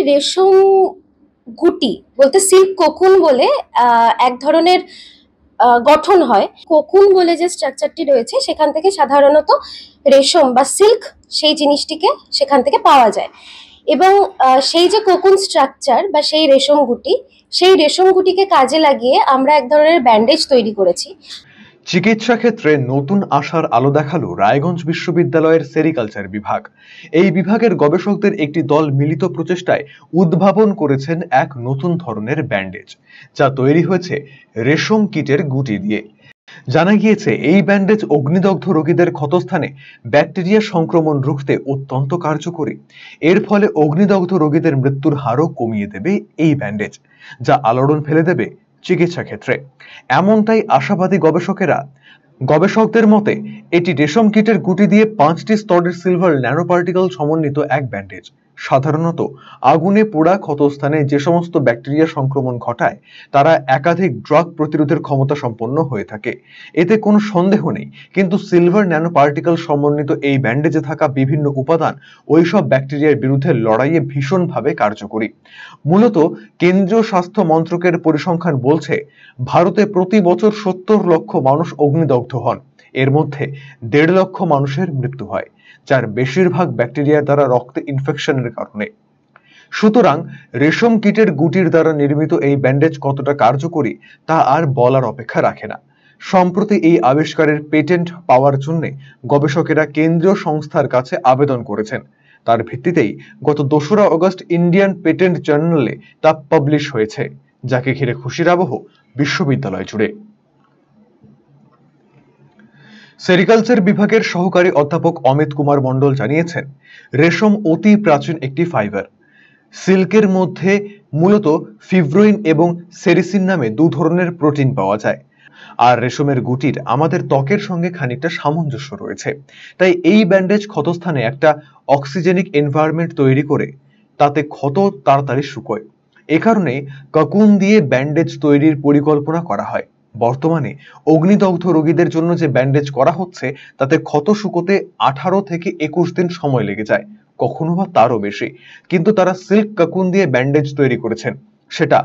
রেশম গুটি বলতে সিল্ক কোকুন বলে এক ধরনের গঠন হয়। কোকুন বলে যে স্ট্রাকচারটি রয়েছে সেখান থেকে সাধারণত রেশম বা সিল্ক সেই জিনিসটিকে সেখান থেকে পাওয়া যায়। এবং সেই যে কোকুন স্ট্রাকচার বা সেই রেশম গুটিকে কাজে লাগিয়ে আমরা এক ধরনের ব্যান্ডেজ তৈরি করেছি। চিকিৎসা ক্ষেত্রে নতুন আশার আলো দেখালো রায়গঞ্জ বিশ্ববিদ্যালয়ের সেরিকালচার বিভাগ। এই বিভাগের গবেষকদের একটি দল মিলিত প্রচেষ্টায় উদ্ভাবন করেছেন এক নতুন ধরনের ব্যান্ডেজ, যা তৈরি হয়েছে রেশম কীটের গুটি দিয়ে। জানা গিয়েছে এই ব্যান্ডেজ অগ্নিদগ্ধ রোগীদের ক্ষতস্থানে ব্যাকটেরিয়া সংক্রমণ রুখতে অত্যন্ত কার্যকরী। এর ফলে অগ্নিদগ্ধ রোগীদের মৃত্যুর হারও কমিয়ে দেবে এই ব্যান্ডেজ, যা আলোড়ন ফেলে দেবে চিকিৎসা ক্ষেত্রে। এমনটাই আশাবাদী গবেষকদের মতে এটি রেশম কীটের গুটি দিয়ে 5টি স্তরের সিলভার ন্যানো পার্টিকেল সমন্বিত এক ব্যান্ডেজ। সাধারণত আগুনে পোড়া ক্ষতস্থানে যে সমস্ত ব্যাকটেরিয়া সংক্রমণ ঘটায় তারা একাধিক ড্রাগ প্রতিরোধের ক্ষমতা সম্পন্ন হয়ে থাকে, এতে কোনো সন্দেহ নেই। কিন্তু সিলভার ন্যানো পার্টিকেল সমন্বিত এই ব্যান্ডেজে থাকা বিভিন্ন উপাদান ওইসব ব্যাকটেরিয়ার বিরুদ্ধে লড়াইয়ে ভীষণভাবে কার্যকরী। মূলত কেন্দ্রীয় স্বাস্থ্য মন্ত্রকের পরিসংখ্যান বলছে ভারতে প্রতি বছর 70 লক্ষ মানুষ অগ্নিদগ্ধ হন, এর মধ্যে 1.5 লক্ষ মানুষের মৃত্যু হয়, যার বেশিরভাগ ব্যাকটেরিয়ার দ্বারা রক্তে ইনফেকশনের কারণে। সুতরাং রেশম কীটের গুটির দ্বারা নির্মিত এই ব্যান্ডেজ কতটা কার্যকরী তা আর বলার অপেক্ষা রাখে না। সম্প্রতি এই আবিষ্কারের পেটেন্ট পাওয়ার জন্য গবেষকেরা কেন্দ্রীয় সংস্থার কাছে আবেদন করেছেন। তার ভিত্তিতেই গত 2রা অগস্ট ইন্ডিয়ান পেটেন্ট জার্নালে তা পাবলিশ হয়েছে, যাকে ঘিরে খুশির আবহ বিশ্ববিদ্যালয় জুড়ে। সেরিকালচার বিভাগের সহকারী অধ্যাপক অমিত কুমার মণ্ডল জানিয়েছেন, রেশম অতি প্রাচীন একটি ফাইবার। সিল্কের মধ্যে মূলত ফিব্রোইন এবং সেরিসিন নামে 2 ধরনের প্রোটিন পাওয়া যায়, আর রেশমের গুটির আমাদের ত্বকের সঙ্গে খানিকটা সামঞ্জস্য রয়েছে। তাই এই ব্যান্ডেজ ক্ষতস্থানে একটা অক্সিজেনিক এনভায়রনমেন্ট তৈরি করে তাতে ক্ষত তাড়াতাড়ি শুকোয়। এ কারণে কোকুন দিয়ে ব্যান্ডেজ তৈরির পরিকল্পনা করা হয়। বর্তমানে অগ্নিদগ্ধ রোগীদের জন্য যে ব্যান্ডেজ করা হচ্ছে তাতে ক্ষত শুকোতে 18 থেকে 21 দিন সময় লেগে যায়, কখনো বা তারও বেশি। কিন্তু তারা সিল্ক কোকুন দিয়ে ব্যান্ডেজ তৈরি করেছেন, সেটা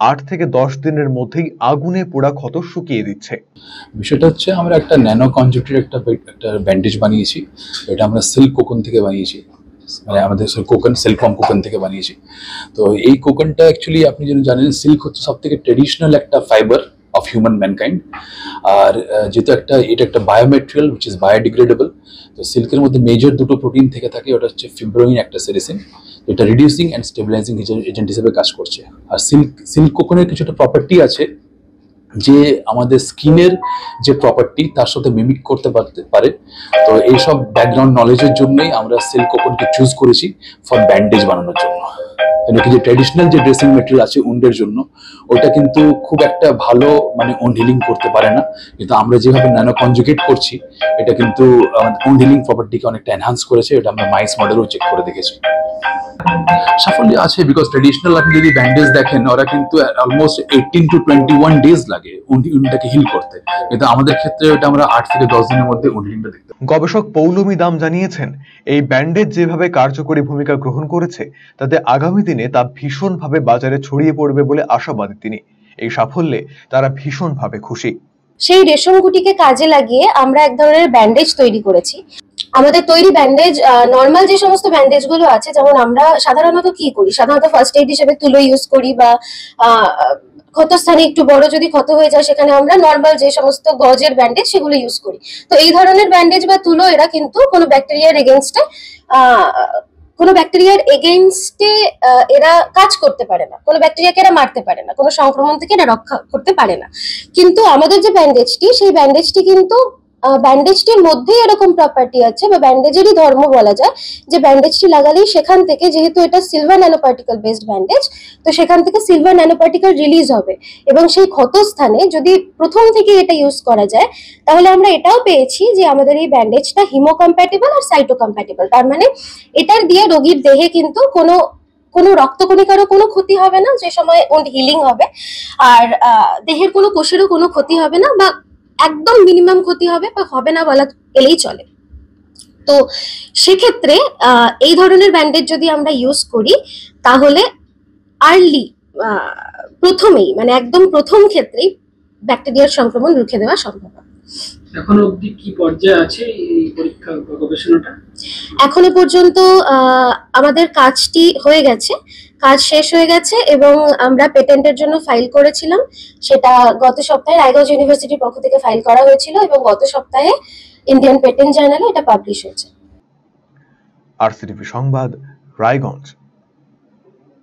8 থেকে 10 দিনের মধ্যেই আগুনে পোড়া ক্ষত শুকিয়ে দিচ্ছে। বিষয়টা হচ্ছে আমরা একটা ন্যানো কনজুক্টিভ একটা ব্যান্ডেজ বানিয়েছি। এটা আমরা সিল্ক কোকুন থেকে বানিয়েছি, মানে আমাদের সিল্কওয়ার্ম কোকুন থেকে বানিয়েছি। তো এই কোকুনটা অ্যাকচুয়ালি আপনি যদি জানেন, সিল্ক হচ্ছে সব থেকে ট্রেডিশনাল একটা ফাইবার অফ হিউম্যান ম্যানকাইন্ড। আর যেহেতু এটা একটা বায়োমেটেরিয়াল উইচ ইজ বায়োডিগ্রেডেবল, তো সিল্কের মধ্যে মেজর 2টো প্রোটিন থেকে থাকে, ওটা হচ্ছে ফিব্রোইন, একটা সেরিসিন। এটা রিডিউসিং অ্যান্ড স্টেবিলাইজিং এজেন্ট হিসেবে কাজ করছে। আর সিল্ক কোকুনের কিছুটা প্রপার্টি আছে যে আমাদের স্কিনের যে প্রপার্টি তার সাথে মিমিক করতে পারে। তো এইসব ব্যাকগ্রাউন্ড নলেজের জন্যই আমরা সিল্ক কোকুনকে চুজ করেছি ফর ব্যান্ডেজ বানানোর জন্য। কিন্তু যে ট্র্যাডিশনাল যে ড্রেসিং ম্যাটেরিয়াল আছে উন্ডের জন্য, ওটা কিন্তু খুব একটা ভালো মানে উন্ড হিলিং করতে পারে না। কিন্তু আমরা যেভাবে ন্যানো কনজুগেট করছি, এটা কিন্তু উন্ড হিলিং প্রপার্টিকে অনেকটা এনহান্স করেছে। এটা আমরা মাইস মডেলও চেক করে দেখেছি। সাফল্য আছে, বিকজ ট্রেডিশনাল আপনি যদি ব্যান্ডেজ দেখেন, ওরা কিন্তু অলমোস্ট 18 to 21 ডেজ লাগে উন্ডটাকে হিল করতে, কিন্তু আমাদের ক্ষেত্রে ওটা আমরা 8 থেকে 10 দিনের মধ্যে উন্ড হিলিংটা দেখতে। গবেষক পৌলমী দাম জানিয়েছেন, এই ব্যান্ডেজ যেভাবে কার্যকরী ভূমিকা গ্রহণ করেছে তাতে আগামী দিনে তা ভীষণভাবে বাজারে ছড়িয়ে পড়বে বলে আশাবাদী তিনি। এই সাফল্যে তারা ভীষণভাবে খুশি। সেই রেশম গুটিকে কাজে লাগিয়ে আমরা এক ধরনের ব্যান্ডেজ তৈরি করেছি। আমাদের তৈরি ব্যান্ডেজ নর্মাল যে সমস্ত ব্যান্ডেজ গুলো আছে, যেমন আমরা সাধারণত কি করি, সাধারণত ফার্স্ট এইড হিসেবে তুলো ইউজ করি, বা ক্ষতস্থানে একটু বড় যদি ক্ষত হয়ে যায় সেখানে আমরা নর্মাল যে সমস্ত গজের ব্যান্ডেজ সেগুলো ইউজ করি। তো এই ধরনের ব্যান্ডেজ বা তুলো এরা কিন্তু কোনো ব্যাকটেরিয়ার এগেইনস্টে এরা কাজ করতে পারে না, কোনো ব্যাকটেরিয়াকে এরা মারতে পারে না, কোনো সংক্রমণ থেকে এরা রক্ষা করতে পারে না। কিন্তু আমাদের যে ব্যান্ডেজটি, সেই ব্যান্ডেজটি কিন্তু ব্যান্ডেজটির মধ্যে এরকম প্রপার্টি আছে, বা ব্যান্ডেজেরই ধর্ম বলা যায়, যে ব্যান্ডেজটি লাগালেই সেখান থেকে, যেহেতু এটা silver nano particle based bandage, তো সেখান থেকে সিলভার ন্যানো পার্টিকেল রিলিজ হবে। এবং সেই ক্ষতস্থানে যদি প্রথম থেকে এটা ইউজ করা যায়, তাহলে আমরা এটাও পেয়েছি যে আমাদের এই ব্যান্ডেজটা হিমোকম্প্যাটিবল আর সাইটোকম্প্যাটিবল। তার মানে এটার দিয়ে রোগীর দেহে কিন্তু কোনো রক্তকণিকারও কোনো ক্ষতি হবে না যে সময় উন্ড হিলিং হবে, আর দেহের কোনো কোষেরও কোনো ক্ষতি হবে না, বা একদম মিনিমাম ক্ষতি হবে বা হবে না বলা এলেই চলে। তো সেক্ষেত্রে এই ধরনের ব্যান্ডেজ যদি আমরা ইউজ করি, তাহলে আর্লি প্রথমেই মানে একদম প্রথম ক্ষেত্রেই ব্যাকটেরিয়ার সংক্রমণ রুখে দেওয়া সম্ভব। এখন অবধি কি পর্যায়ে আছে এই পরীক্ষা বা গবেষণাটা? এখনো পর্যন্ত আমাদের কাজটি হয়ে গেছে, কাজ শেষ হয়ে গেছে এবং আমরা পেটেন্টের জন্য ফাইল করেছিলাম। সেটা গত সপ্তাহে রায়গঞ্জ ইউনিভার্সিটির পক্ষ থেকে ফাইল করা হয়েছিল এবং গত সপ্তাহে ইন্ডিয়ান পেটেন্ট জার্নালে এটা পাবলিশ হয়েছে। RCTV সংবাদ, রায়গঞ্জ।